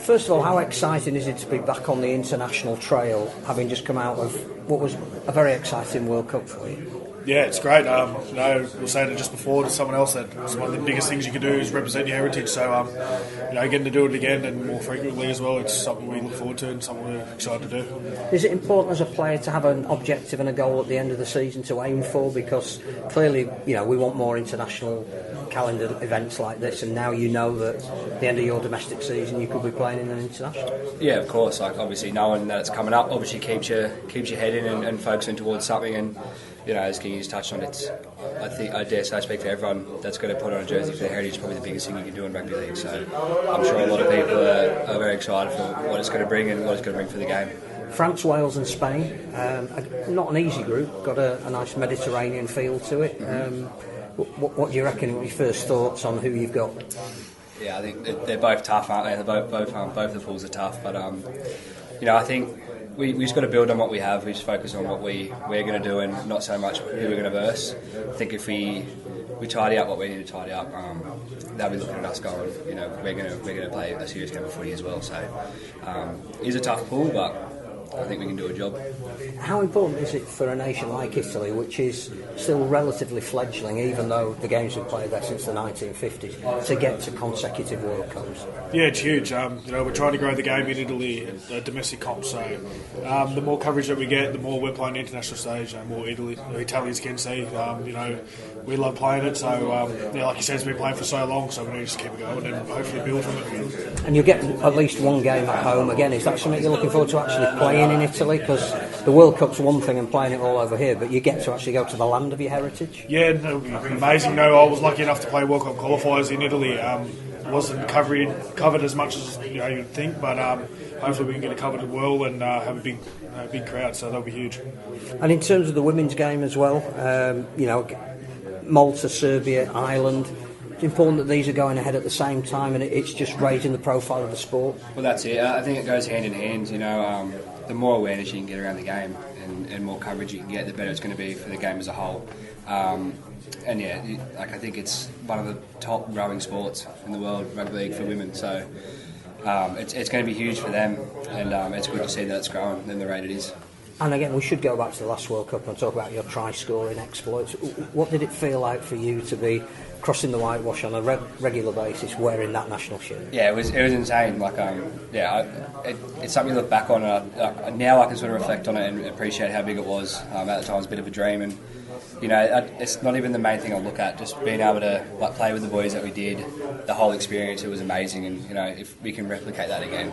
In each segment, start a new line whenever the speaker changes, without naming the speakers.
First of all, how exciting is it to be back on the international trail, having just come out of what was a very exciting World Cup for you?
Yeah, it's great. We were saying it just before to someone else that it's one of the biggest things you can do is represent your heritage. So, getting to do it again and more frequently as well, it's something we look forward to and something we're excited to do.
Is it important as a player to have an objective and a goal at the end of the season to aim for? Because clearly, we want more international calendar events like this, and now you know that at the end of your domestic season you could be playing in an international.
Yeah, of course. Obviously, knowing that it's coming up obviously keeps your head in and focusing towards something. And as King has touched on, I dare say I speak for everyone that's going to put on a jersey for their heritage. Probably the biggest thing you can do in rugby league. So I'm sure a lot of people are very excited for what it's going to bring and what it's going to bring for the game.
France, Wales and Spain, not an easy group, got a nice Mediterranean feel to it. What do you reckon? What are your first thoughts on who you've got?
Yeah, I think they're both tough, aren't they? Both the pools are tough, but I think we just got to build on what we have. We just focus on what we're going to do and not so much who we're going to verse. I think if we tidy up what we need to tidy up, they'll be looking at us going, we're going to play a serious game of footy as well. So it's a tough pool, but I think we can do a job.
How important is it for a nation like Italy, which is still relatively fledgling, even though the games have played there since the 1950s, to get to consecutive World Cups?
Yeah, it's huge. We're trying to grow the game in Italy, domestic comp. So the more coverage that we get, the more we're playing the international stage, the more Italians can see. We love playing it. So like you said, it's been playing for so long, so we need to just keep it going and hopefully build from it.
And you'll get at least one game at home again. Is that something you're looking forward to actually playing in Italy? Because the World Cup's one thing and playing it all over here, but you get to actually go to the land of your heritage.
Yeah, it'll be amazing. I was lucky enough to play World Cup qualifiers in Italy. Wasn't covered as much as you'd think, but hopefully we can get it covered well and have a big crowd, so that'll be huge.
And in terms of the women's game as well, Malta, Serbia, Ireland, it's important that these are going ahead at the same time, and it's just raising the profile of the sport.
Well, that's it. I think it goes hand in hand. The more awareness you can get around the game and more coverage you can get, the better it's going to be for the game as a whole. I think it's one of the top rowing sports in the world, rugby league for women. So it's going to be huge for them, and it's good to see that it's growing at the rate it is.
And again, we should go back to the last World Cup and talk about your try-scoring exploits. What did it feel like for you to be crossing the whitewash on a regular basis, wearing that national shirt?
Yeah, it was insane. It's something you look back on. Now I can sort of reflect on it and appreciate how big it was. At the time, it was a bit of a dream, and it's not even the main thing I look at. Just being able to play with the boys that we did, the whole experience, it was amazing. And if we can replicate that again,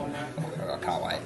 I can't wait.